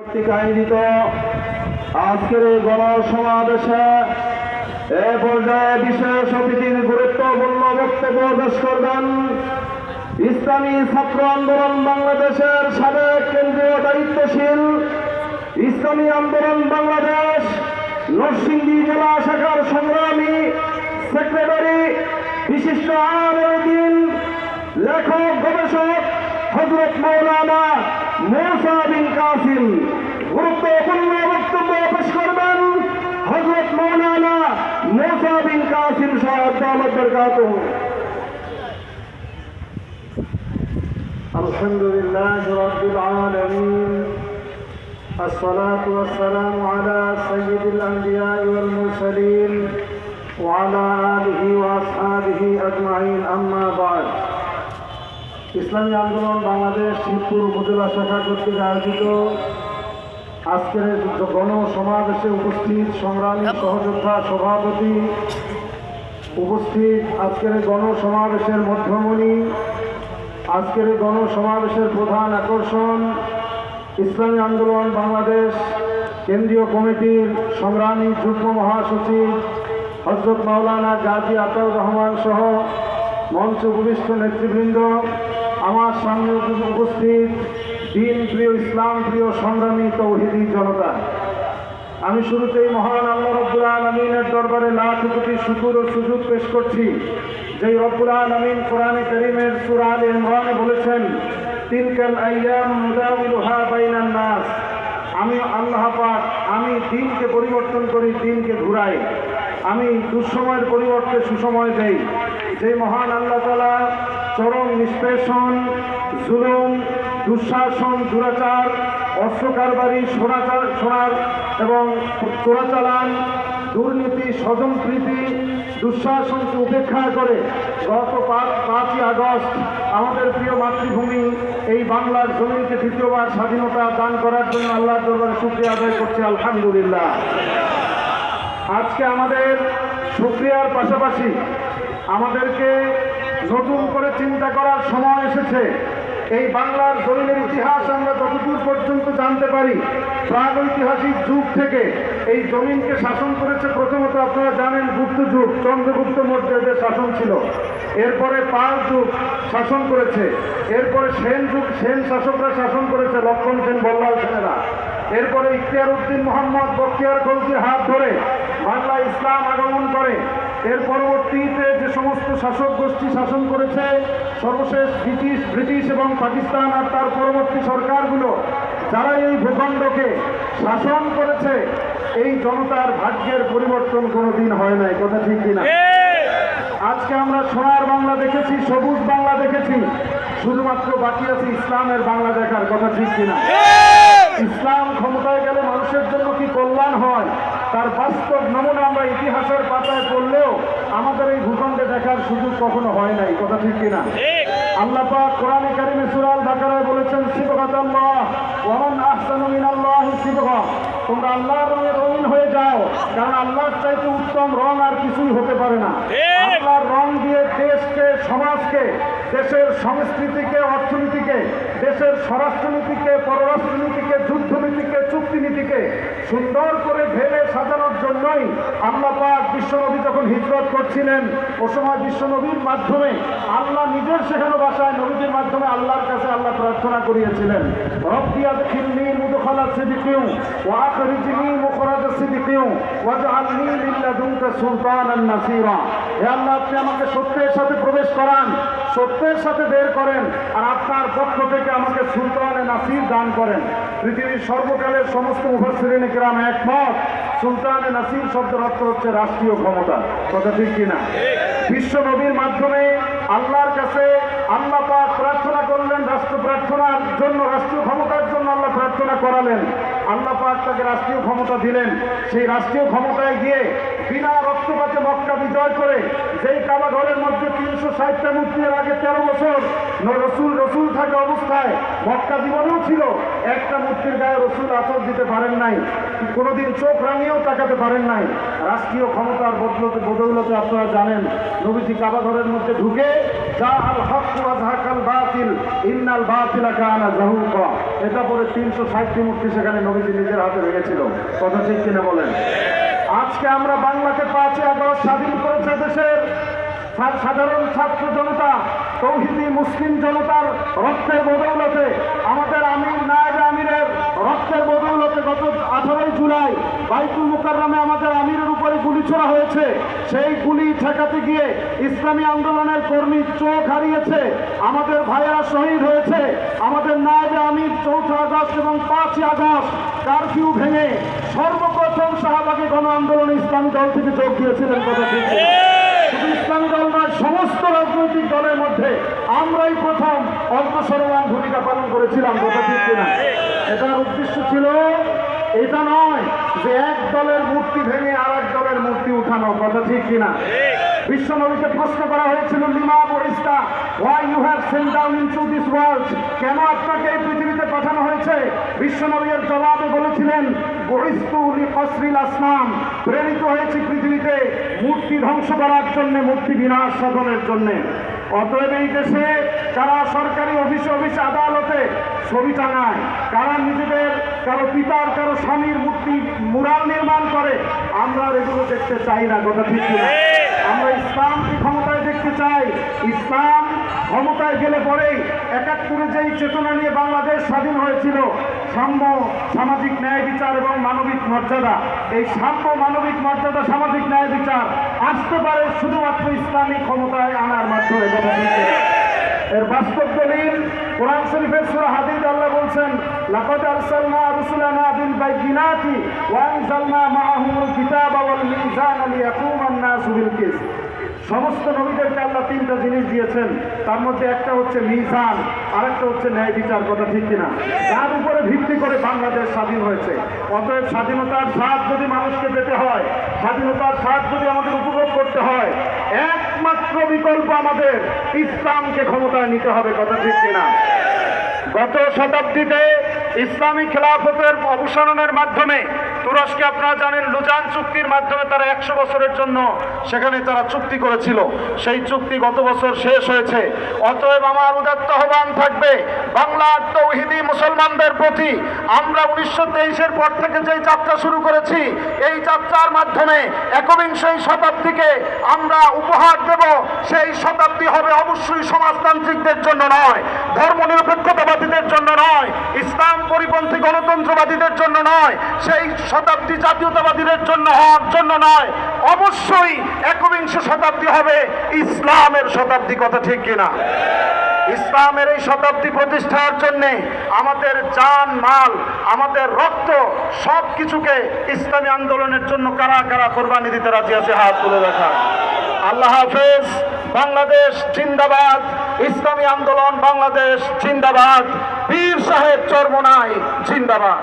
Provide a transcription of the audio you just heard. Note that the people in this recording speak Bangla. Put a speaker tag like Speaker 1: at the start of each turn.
Speaker 1: কর্তৃক আয়োজিত আজকের এই গণসমাবেশে এ পর্যায়ে বিশেষ অতিথির গুরুত্বপূর্ণ বক্তব্য পেশ করবেন ইসলামী ছাত্র আন্দোলন বাংলাদেশের সাবেক কেন্দ্রীয় দায়িত্বশীল ইসলামী আন্দোলন বাংলাদেশ নরসিংদী জেলা শাখার সংগ্রামী সেক্রেটারি বিশিষ্ট আলেম লেখক গবেষক হযরত মাওলানা মুসা বিন কাসিম। গুরুত্বপূর্ণ বক্তব্য পেশ করবেন হযরত মাওলানা মুসা বিন কাসিম সাহেব দামাত বরকাতুহু। আলহামদুলিল্লাহি রাব্বিল আলামিন আসসালাতু ওয়াসসালামু আলা সাইয়্যিদিল আমবিয়াই ওয়াল মুরসালিন ওয়া আলা আলিহি ওয়া আসহাবিহি আজমাইন, আম্মা বা'দ। ইসলামী আন্দোলন বাংলাদেশ শিবপুর উপজেলা শাখা কর্তৃক আয়োজিত আজকের গণসমাবেশে উপস্থিত সংগ্রামী সহযোদ্ধা সভাপতি, উপস্থিত আজকের গণসমাবেশের মধ্যমণি, আজকের গণসমাবেশের প্রধান আকর্ষণ ইসলামী আন্দোলন বাংলাদেশ কেন্দ্রীয় কমিটির সংগ্রামী যুগ্ম মহাসচিব হযরত মাওলানা গাজী আতাউর রহমান সহ মঞ্চ উপবিষ্ট নেতৃবৃন্দ, আমার সামনে উপস্থিত দিন প্রিয় ইসলাম প্রিয় সংগ্রামী তৌহিদি জনতা, আমি শুরুতেই মহান আল্লাহ রব্বুল আলামিনের দরবারে লাখ কোটি শুকর ও সুজুদ পেশ করছি, যে রব্বুল আলামিন কোরআনে কারীমের সূরা আলে ইমরানে বলেছেন, তিলকাল আইয়াম নুদাউলুহা বাইনান নাস। আমি আল্লাহ পাক, আমি দিনকে পরিবর্তন করি, দিনকে ঘুরাই, আমি দুঃসময়ের পরিবর্তে সুসময় দেই। যে মহান আল্লাহ তাআলা চরম নিষ্পেষণ, জুলুম, দুঃশাসন, দুরাচার, অস্ত্র কারবারি, সোনার এবং চোরাচালান, দুর্নীতি, স্বজনপ্রীতি, দুঃশাসনকে উপেক্ষা করে গত 5ই আগস্ট আমাদের প্রিয় মাতৃভূমি এই বাংলার জমিনকে দ্বিতীয়বার স্বাধীনতা দান করার জন্য আল্লাহর দরবারে শুকরিয়া আদায় করছি, আলহামদুলিল্লাহ। আজকে আমাদের শুকরিয়ার পাশাপাশি আমাদেরকে নতুন করে চিন্তা করার সময় এসেছে। এই বাংলার জমিনের ইতিহাস আমরা যতদূর পর্যন্ত জানতে পারি, প্রাগৈতিহাসিক যুগ থেকে এই জমিনকে শাসন করেছে প্রথমত আপনারা জানেন গুপ্ত যুগ, চন্দ্রগুপ্ত মৌর্যদের শাসন ছিল। এরপরে পাল যুগ শাসন করেছে, এরপরে সেন যুগ, সেন শাসকরা শাসন করেছে, লক্ষণ সেন, বল্লাল সেনেরা। এরপরে ইখতিয়ার উদ্দিন মোহাম্মদ বখতিয়ার খলজির হাত ধরে বাংলা ইসলাম আগমন করে। এর পরবর্তীতে যে সমস্ত শাসক গোষ্ঠী শাসন করেছে, সর্বশেষ ব্রিটিশ এবং পাকিস্তান আর তার পরবর্তী সরকারগুলো, যারা এই ভূখণ্ডকে শাসন করেছে, এই জনতার ভাগ্যের পরিবর্তন কোনোদিন হয় নাই, কথা ঠিক কিনা? আজকে আমরা সোনার বাংলা দেখেছি, সবুজ বাংলা দেখেছি, শুধুমাত্র বাকি আছে ইসলামের বাংলা দেখার, কথা ঠিক কিনা? ইসলাম ক্ষমতায় গেলে মানুষের জন্য কি কল্যাণ হয়, তার বাস্তব নমুনা আমরা ইতিহাসের পাতায় পড়লেও আমাদের এই ভূখণ্ডে দেখার সুযোগ কখনো হয় নাই, কথা ঠিক কিনা? আল্লাহ পাক কোরআনে কারীমে সূরা আল বাকারায় বলেছেন, সিবগাতাল্লাহ ওয়া মান আহসানু মিনাল্লাহি সিবগা। তোমরা আল্লাহর রঙে রঙিন হয়ে যাও, কারণ আল্লাহর চাইতে উত্তম রং আর কিছুই হতে পারে না। আল্লাহর রং দিয়ে দেশকে, সমাজকে, দেশের সংস্কৃতিকে, অর্থনীতিকে, দেশের স্বরাষ্ট্রনীতিকে, পররাষ্ট্রনীতিকে, যুদ্ধনীতিকে, চুক্তিনীতিকে সুন্দর করে ঢেলে সাজানোর জন্যই আল্লাহ পাক বিশ্বনবী যখন হিজরত করছিলেন, ও সময় বিশ্বনবীর মাধ্যমে আল্লাহ নিজের শেখানো ভাষায় নবীদের মাধ্যমে আল্লাহর কাছে আল্লাহ প্রার্থনা করিয়েছিলেন, রব্বি আদখিলনি মুদখালা সিদকিন ওয়া আখরিজনি মুখরাজা সিদকিন ওয়াজআলনি মিন লাদুনকা সুলতানান নাসীরা। হে আল্লাহ, আপনি আমাকে সত্যের সাথে প্রবেশ করান, সত্যের সাথে বের করেন, আর আপনার পক্ষ থেকে আমাকে সুলতানে নাসির দান করেন। পৃথিবীর সর্বকালের সমস্ত মুফাসসিরিনে কেরাম একমত, সুলতানে নাসির শব্দের অর্থ হচ্ছে রাষ্ট্রীয় ক্ষমতা, কথা ঠিক কিনা? বিশ্ব নবীর মাধ্যমে আল্লাহর কাছে আল্লাহ পাক প্রার্থনা করলেন, রাষ্ট্র প্রার্থনার জন্য, রাষ্ট্রীয় ক্ষমতার জন্য আল্লাহ প্রার্থনা করালেন, আল্লাহ পাক তাকে রাষ্ট্রীয় ক্ষমতা দিলেন। সেই রাষ্ট্রীয় ক্ষমতায় গিয়ে বিনা রক্তপাতে মক্কা বিজয় করে যেই কাবা ঘরের মধ্যে 360টা মূর্তির আগে 13 বছর রসুল থাকা অবস্থায় মক্কা জীবনেও ছিল, একটা মূর্তির গায়ে রসুল আচর দিতে পারেন নাই, কোনোদিন চোখ রাঙিয়েও তাকাতে পারেন নাই। রাষ্ট্রীয় ক্ষমতার বদৌলতে আপনারা জানেন নবীজি কাবা ঘরের মধ্যে ঢুকে যা আল হক ওয়া যাহাকাল বাতিল ইন্নাল বাতিলা কানা যাহুকা, এটা পরে 360টি মূর্তি সেখানে নবীজি নিজের হাতে রেখেছিল। কথা ঠিক কিনা বলেন? আজকে আমরা বাংলাকে 5ই আগস্ট স্বাধীন করেছে দেশের সাধারণ ছাত্র জনতা, তৌহিদি মুসলিম জনতার রক্তের বদৌলতে, আমাদের আমির নায়েবে আমিরের রক্তের বদৌলতে গত 18ই জুলাই বাইতুল মুকাররমে আমাদের আমিরের উপরে গুলি ছোড়া হয়েছে। সেই গুলি ঠেকাতে গিয়ে ইসলামী আন্দোলনের কর্মী চোখ হারিয়েছে, আমাদের ভাইয়েরা শহীদ হয়েছে। আমাদের নায়েবে আমির 4 আগস্ট এবং 5ই আগস্ট কারফিউ ভেঙে সর্বপ্রথম শাহবাগে গণ আন্দোলনে ইসলামী দল থেকে যোগ দিয়েছিলেন। কথা ঠিক শুধু ইসলামী দল নয়, সমস্ত রাজনৈতিক দলের মধ্যে আমরাই প্রথম অগ্রসরমান ভূমিকা পালন করেছিলাম। কথা ঠিক কিনা? এটার উদ্দেশ্য ছিল এটা নয় যে এক দলের মূর্তি ভেঙে আর এক দলের মূর্তি উঠানো। কথা ঠিক কিনা? বিশ্বনবীকে প্রশ্ন করা হয়েছিল, লিমা বরিস্তা, why you have sent down into this world, কেন আপনাকে এই পৃথিবীতে পাঠানো হয়েছে? বিশ্বনবীর জবাবে বলেছিলেন, বরিস্তু লিকসরিল আসনাম, প্রেরিত হয়েছে পৃথিবীতে মূর্তি ধ্বংস করার জন্য, মূর্তি বিনাশ সাধনের জন্য। অতএব এই দেশে যারা সরকারি অফিসে আদালতে ছবি টাঙায়, কারা নিজেদের কারো পিতার কারো স্বামীর মূর্তি মুরাল নির্মাণ করে, আমরা এগুলো দেখতে চাই না। কথা ঠিক কিনা? আমরা ইসলামকে ক্ষমতায় দেখতে চাই। ইসলাম ক্ষমতায় গেলে পরেই 71-এ যেই চেতনা নিয়ে বাংলাদেশ স্বাধীন হয়েছিল, সাম্য, সামাজিক ন্যায় বিচার এবং মানবিক মর্যাদা, এই সাম্য, মানবিক মর্যাদা, সামাজিক ন্যায় বিচার আসতে পারে শুধুমাত্র ইসলামিক ক্ষমতায় আনার মাধ্যমে। এর বাস্তব দলিল কোরআন শরীফের সূরা হাদীদ আল্লাহ বলছেন, লাকাদ আরসালনা রুসুলানা বিল বাইয়িনাতি ওয়া আনজালনা মাআহুমুল কিতাবা ওয়াল মিজানা লিয়াকুমান নাসু বিল কিসত। সমস্ত নবীদেরকে আল্লাহ 3টা জিনিস দিয়েছেন, তার মধ্যে একটা হচ্ছে মিজান, আরেকটা হচ্ছে ন্যায় বিচার। কথা ঠিক কিনা? তার উপরে ভিত্তি করে বাংলাদেশ স্বাধীন হয়েছে। অতএব স্বাধীনতার স্বাদ যদি মানুষকে পেতে হয়, স্বাধীনতার স্বাদ যদি আমাদের উপভোগ করতে হয়, একমাত্র বিকল্প আমাদের ইসলামকে ক্ষমতায় নিতে হবে। কথা ঠিক কিনা? গত শতাব্দীতে ইসলামী খেলাফতের অবসানের মাধ্যমে তুরস্কে আপনারা জানেন লুজান চুক্তির মাধ্যমে তারা 100 বছরের জন্য সেখানে তারা চুক্তি করেছিল। সেই চুক্তি গত বছর শেষ হয়েছে। অতএব আমার উদাত্ত আহ্বান থাকবে বাংলার তৌহিদি মুসলমানদের প্রতি, আমরা 1923-এর পর থেকে যে যাত্রা শুরু করেছি, এই যাত্রার মাধ্যমে একবিংশ শতাব্দীকে আমরা উপহার দেব। সেই শতাব্দী হবে অবশ্যই সমাজতান্ত্রিকদের জন্য নয়, ধর্মনিরপেক্ষতাবাদীদের জন্য নয়, ইসলাম পরিপন্থী গণতন্ত্রবাদীদের জন্য নয়, সেই শতাব্দী জাতীয়তাবাদীদের জন্য হওয়ার জন্য নয়, অবশ্যই একবিংশ শতাব্দী হবে ইসলামের শতাব্দী। কথা ঠিক কিনা? ইসলামের এই শতাব্দী প্রতিষ্ঠার জন্য আমাদের জান মাল, আমাদের রক্ত, সব কিছুকে ইসলামী আন্দোলনের জন্য কারা কারা কোরবানি দিতে রাজি আছে? হাত তুলে রাখা। আল্লাহ হাফেজ। বাংলাদেশ জিন্দাবাদ। ইসলামী আন্দোলন বাংলাদেশ জিন্দাবাদ। পীর সাহেব চরমোনাই জিন্দাবাদ।